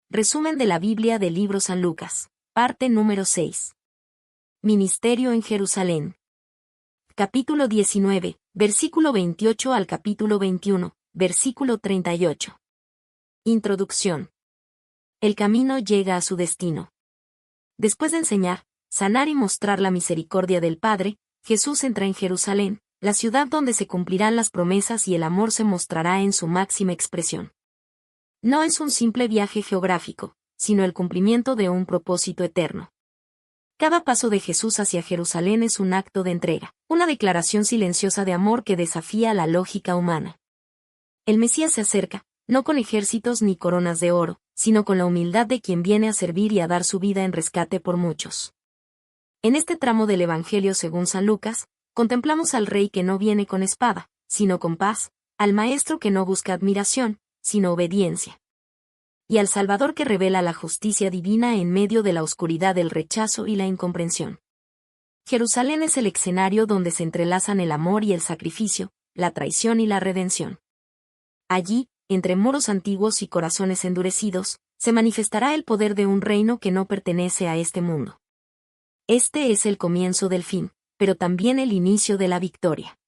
Resumen de la Biblia del libro San Lucas, parte número 6. Ministerio en Jerusalén. Capítulo 19, versículo 28 al capítulo 21, versículo 38. Introducción. El camino llega a su destino. Después de enseñar, sanar y mostrar la misericordia del Padre, Jesús entra en Jerusalén, la ciudad donde se cumplirán las promesas y el amor se mostrará en su máxima expresión. No es un simple viaje geográfico, sino el cumplimiento de un propósito eterno. Cada paso de Jesús hacia Jerusalén es un acto de entrega, una declaración silenciosa de amor que desafía la lógica humana. El Mesías se acerca, no con ejércitos ni coronas de oro, sino con la humildad de quien viene a servir y a dar su vida en rescate por muchos. En este tramo del Evangelio según San Lucas, contemplamos al Rey que no viene con espada, sino con paz, al Maestro que no busca admiración, sino obediencia. Y al Salvador que revela la justicia divina en medio de la oscuridad del rechazo y la incomprensión. Jerusalén es el escenario donde se entrelazan el amor y el sacrificio, la traición y la redención. Allí, entre muros antiguos y corazones endurecidos, se manifestará el poder de un reino que no pertenece a este mundo. Este es el comienzo del fin, pero también el inicio de la victoria.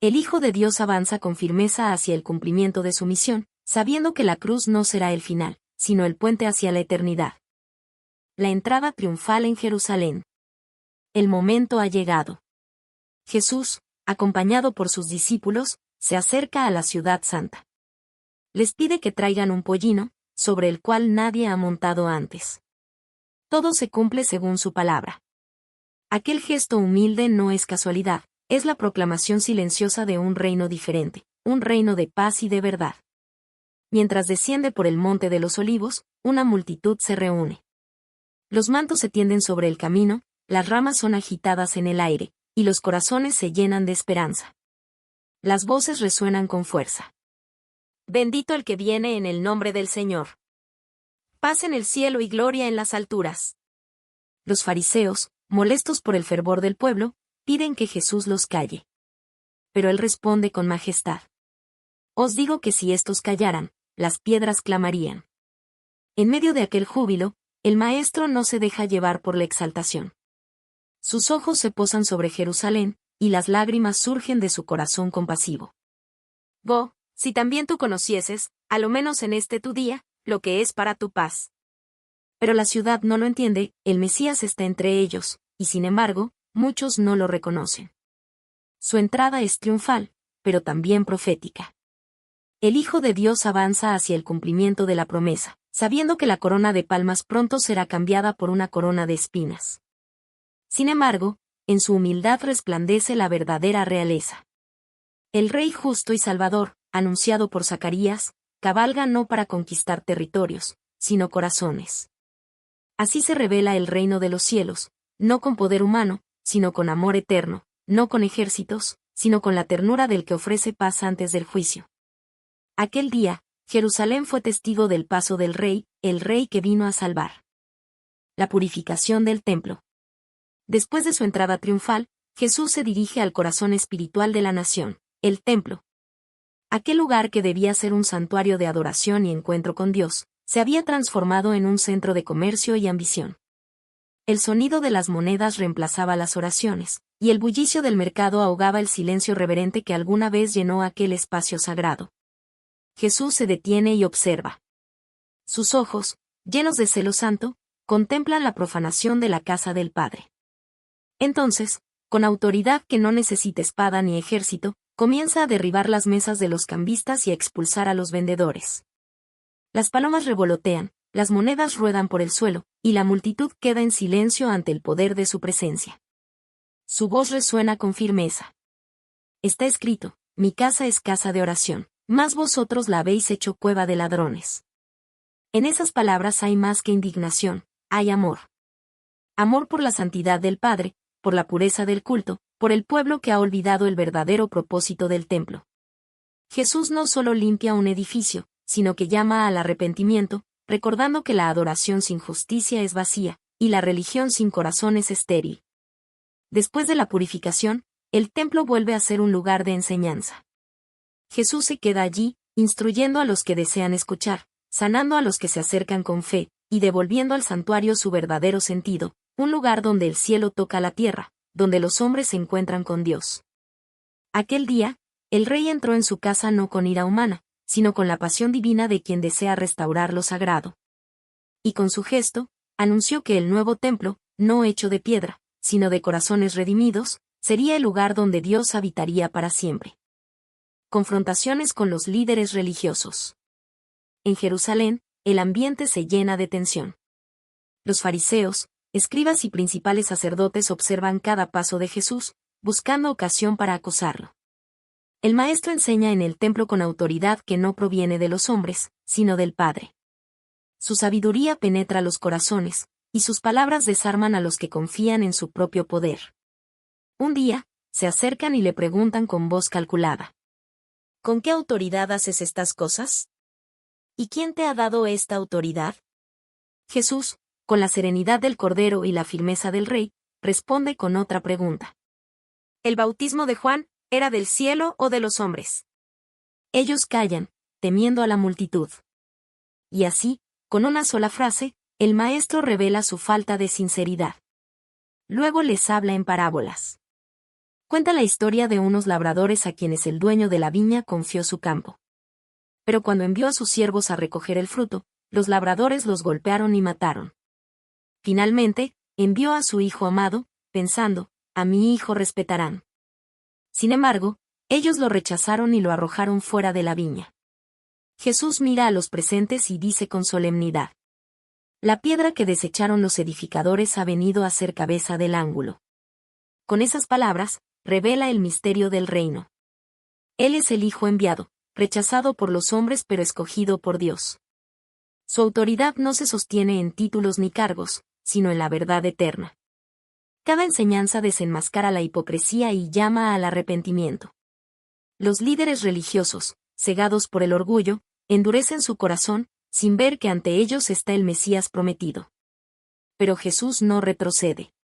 El Hijo de Dios avanza con firmeza hacia el cumplimiento de su misión, sabiendo que la cruz no será el final, sino el puente hacia la eternidad. La entrada triunfal en Jerusalén. El momento ha llegado. Jesús, acompañado por sus discípulos, se acerca a la ciudad santa. Les pide que traigan un pollino, sobre el cual nadie ha montado antes. Todo se cumple según su palabra. Aquel gesto humilde no es casualidad, es la proclamación silenciosa de un reino diferente, un reino de paz y de verdad. Mientras desciende por el monte de los olivos, una multitud se reúne. Los mantos se tienden sobre el camino, las ramas son agitadas en el aire, y los corazones se llenan de esperanza. Las voces resuenan con fuerza. Bendito el que viene en el nombre del Señor. Paz en el cielo y gloria en las alturas. Los fariseos, molestos por el fervor del pueblo, piden que Jesús los calle. Pero él responde con majestad. Os digo que si estos callaran, las piedras clamarían. En medio de aquel júbilo, el Maestro no se deja llevar por la exaltación. Sus ojos se posan sobre Jerusalén, y las lágrimas surgen de su corazón compasivo. Si también tú conocieses, a lo menos en este tu día, lo que es para tu paz. Pero la ciudad no lo entiende, el Mesías está entre ellos, y sin embargo, muchos no lo reconocen. Su entrada es triunfal, pero también profética. El Hijo de Dios avanza hacia el cumplimiento de la promesa, sabiendo que la corona de palmas pronto será cambiada por una corona de espinas. Sin embargo, en su humildad resplandece la verdadera realeza. El Rey justo y Salvador, anunciado por Zacarías, cabalga no para conquistar territorios, sino corazones. Así se revela el reino de los cielos, no con poder humano, sino con amor eterno, no con ejércitos, sino con la ternura del que ofrece paz antes del juicio. Aquel día, Jerusalén fue testigo del paso del Rey, el Rey que vino a salvar. La purificación del templo. Después de su entrada triunfal, Jesús se dirige al corazón espiritual de la nación, el templo. Aquel lugar que debía ser un santuario de adoración y encuentro con Dios, se había transformado en un centro de comercio y ambición. El sonido de las monedas reemplazaba las oraciones, y el bullicio del mercado ahogaba el silencio reverente que alguna vez llenó aquel espacio sagrado. Jesús se detiene y observa. Sus ojos, llenos de celo santo, contemplan la profanación de la casa del Padre. Entonces, con autoridad que no necesita espada ni ejército, comienza a derribar las mesas de los cambistas y a expulsar a los vendedores. Las palomas revolotean, las monedas ruedan por el suelo, y la multitud queda en silencio ante el poder de su presencia. Su voz resuena con firmeza. Está escrito, mi casa es casa de oración, mas vosotros la habéis hecho cueva de ladrones. En esas palabras hay más que indignación, hay amor. Amor por la santidad del Padre, por la pureza del culto, por el pueblo que ha olvidado el verdadero propósito del templo. Jesús no solo limpia un edificio, sino que llama al arrepentimiento, recordando que la adoración sin justicia es vacía, y la religión sin corazón es estéril. Después de la purificación, el templo vuelve a ser un lugar de enseñanza. Jesús se queda allí, instruyendo a los que desean escuchar, sanando a los que se acercan con fe, y devolviendo al santuario su verdadero sentido, un lugar donde el cielo toca la tierra, donde los hombres se encuentran con Dios. Aquel día, el rey entró en su casa no con ira humana, sino con la pasión divina de quien desea restaurar lo sagrado. Y con su gesto, anunció que el nuevo templo, no hecho de piedra, sino de corazones redimidos, sería el lugar donde Dios habitaría para siempre. Confrontaciones con los líderes religiosos. En Jerusalén, el ambiente se llena de tensión. Los fariseos, escribas y principales sacerdotes observan cada paso de Jesús, buscando ocasión para acosarlo. El maestro enseña en el templo con autoridad que no proviene de los hombres, sino del Padre. Su sabiduría penetra los corazones, y sus palabras desarman a los que confían en su propio poder. Un día, se acercan y le preguntan con voz calculada: ¿con qué autoridad haces estas cosas? ¿Y quién te ha dado esta autoridad? Jesús, con la serenidad del Cordero y la firmeza del Rey, responde con otra pregunta. ¿El bautismo de Juan era del cielo o de los hombres? Ellos callan, temiendo a la multitud. Y así, con una sola frase, el maestro revela su falta de sinceridad. Luego les habla en parábolas. Cuenta la historia de unos labradores a quienes el dueño de la viña confió su campo. Pero cuando envió a sus siervos a recoger el fruto, los labradores los golpearon y mataron. Finalmente, envió a su hijo amado, pensando: a mi hijo respetarán. Sin embargo, ellos lo rechazaron y lo arrojaron fuera de la viña. Jesús mira a los presentes y dice con solemnidad: la piedra que desecharon los edificadores ha venido a ser cabeza del ángulo. Con esas palabras, revela el misterio del reino. Él es el Hijo enviado, rechazado por los hombres pero escogido por Dios. Su autoridad no se sostiene en títulos ni cargos, sino en la verdad eterna. Cada enseñanza desenmascara la hipocresía y llama al arrepentimiento. Los líderes religiosos, cegados por el orgullo, endurecen su corazón, sin ver que ante ellos está el Mesías prometido. Pero Jesús no retrocede.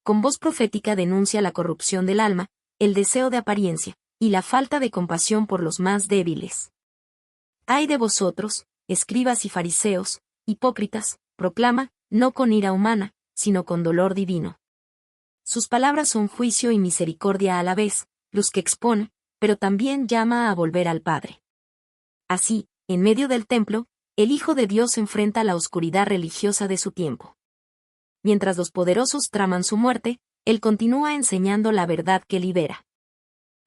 Con voz profética denuncia la corrupción del alma, el deseo de apariencia, y la falta de compasión por los más débiles. ¡Ay de vosotros, escribas y fariseos, hipócritas!, proclama, no con ira humana, sino con dolor divino. Sus palabras son juicio y misericordia a la vez, luz que expone, pero también llama a volver al Padre. Así, en medio del templo, el Hijo de Dios enfrenta la oscuridad religiosa de su tiempo. Mientras los poderosos traman su muerte, Él continúa enseñando la verdad que libera.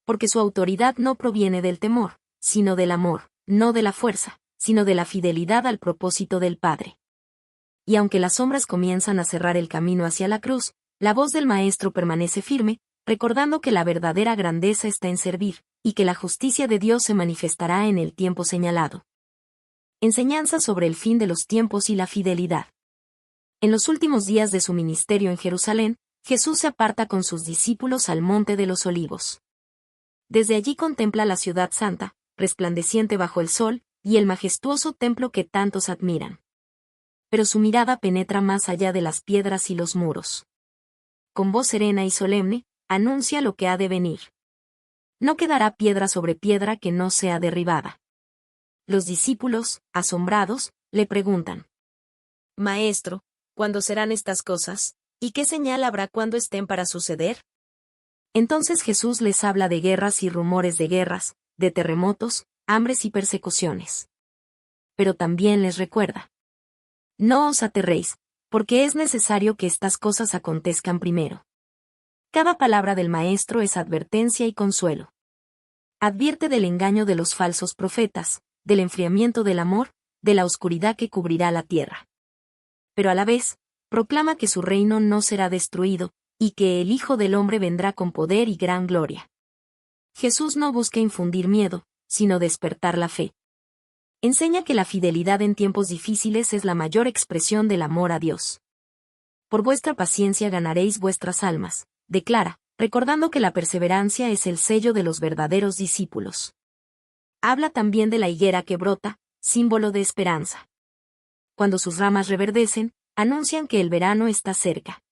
Porque su autoridad no proviene del temor, sino del amor, no de la fuerza, sino de la fidelidad al propósito del Padre. Y aunque las sombras comienzan a cerrar el camino hacia la cruz, la voz del Maestro permanece firme, recordando que la verdadera grandeza está en servir, y que la justicia de Dios se manifestará en el tiempo señalado. Enseñanza sobre el fin de los tiempos y la fidelidad. En los últimos días de su ministerio en Jerusalén, Jesús se aparta con sus discípulos al Monte de los Olivos. Desde allí contempla la ciudad santa, resplandeciente bajo el sol, y el majestuoso templo que tantos admiran. Pero su mirada penetra más allá de las piedras y los muros. Con voz serena y solemne, anuncia lo que ha de venir. No quedará piedra sobre piedra que no sea derribada. Los discípulos, asombrados, le preguntan: Maestro, ¿cuándo serán estas cosas? ¿Y qué señal habrá cuando estén para suceder? Entonces Jesús les habla de guerras y rumores de guerras, de terremotos, hambres y persecuciones. Pero también les recuerda: no os aterréis, porque es necesario que estas cosas acontezcan primero. Cada palabra del Maestro es advertencia y consuelo. Advierte del engaño de los falsos profetas, del enfriamiento del amor, de la oscuridad que cubrirá la tierra. Pero a la vez, proclama que su reino no será destruido, y que el Hijo del Hombre vendrá con poder y gran gloria. Jesús no busca infundir miedo, sino despertar la fe. Enseña que la fidelidad en tiempos difíciles es la mayor expresión del amor a Dios. Por vuestra paciencia ganaréis vuestras almas, declara, recordando que la perseverancia es el sello de los verdaderos discípulos. Habla también de la higuera que brota, símbolo de esperanza. Cuando sus ramas reverdecen, anuncian que el verano está cerca.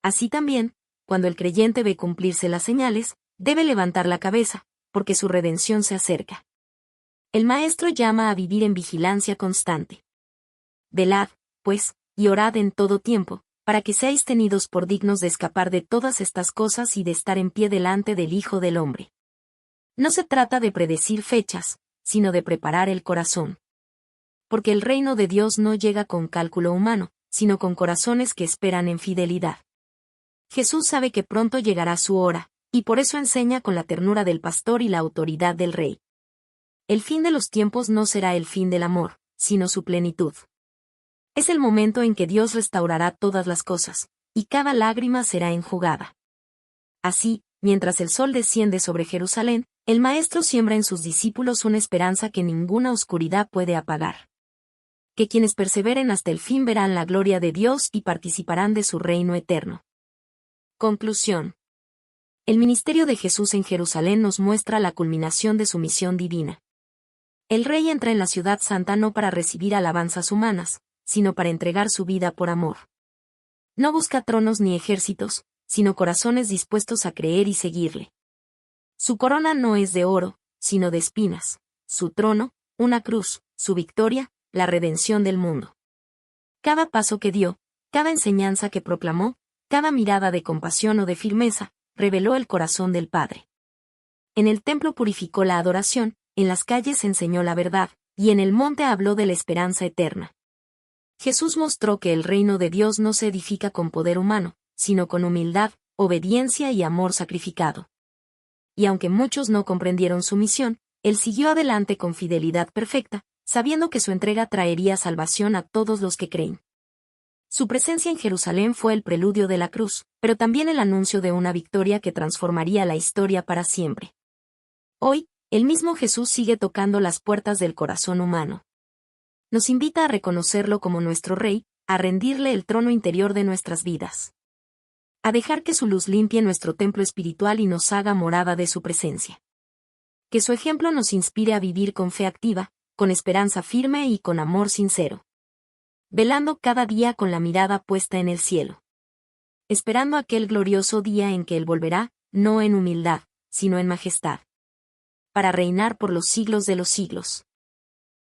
Así también, cuando el creyente ve cumplirse las señales, debe levantar la cabeza, porque su redención se acerca. El Maestro llama a vivir en vigilancia constante. Velad, pues, y orad en todo tiempo, para que seáis tenidos por dignos de escapar de todas estas cosas y de estar en pie delante del Hijo del Hombre. No se trata de predecir fechas, sino de preparar el corazón. Porque el reino de Dios no llega con cálculo humano, sino con corazones que esperan en fidelidad. Jesús sabe que pronto llegará su hora, y por eso enseña con la ternura del pastor y la autoridad del rey. El fin de los tiempos no será el fin del amor, sino su plenitud. Es el momento en que Dios restaurará todas las cosas, y cada lágrima será enjugada. Así, mientras el sol desciende sobre Jerusalén, el Maestro siembra en sus discípulos una esperanza que ninguna oscuridad puede apagar. Que quienes perseveren hasta el fin verán la gloria de Dios y participarán de su reino eterno. Conclusión. El ministerio de Jesús en Jerusalén nos muestra la culminación de su misión divina. El Rey entra en la ciudad santa no para recibir alabanzas humanas, sino para entregar su vida por amor. No busca tronos ni ejércitos, sino corazones dispuestos a creer y seguirle. Su corona no es de oro, sino de espinas, su trono, una cruz, su victoria, la redención del mundo. Cada paso que dio, cada enseñanza que proclamó, cada mirada de compasión o de firmeza, reveló el corazón del Padre. En el templo purificó la adoración, en las calles enseñó la verdad, y en el monte habló de la esperanza eterna. Jesús mostró que el reino de Dios no se edifica con poder humano, sino con humildad, obediencia y amor sacrificado. Y aunque muchos no comprendieron su misión, él siguió adelante con fidelidad perfecta, sabiendo que su entrega traería salvación a todos los que creen. Su presencia en Jerusalén fue el preludio de la cruz, pero también el anuncio de una victoria que transformaría la historia para siempre. Hoy, el mismo Jesús sigue tocando las puertas del corazón humano. Nos invita a reconocerlo como nuestro Rey, a rendirle el trono interior de nuestras vidas. A dejar que su luz limpie nuestro templo espiritual y nos haga morada de su presencia. Que su ejemplo nos inspire a vivir con fe activa, con esperanza firme y con amor sincero. Velando cada día con la mirada puesta en el cielo. Esperando aquel glorioso día en que Él volverá, no en humildad, sino en majestad. Para reinar por los siglos de los siglos.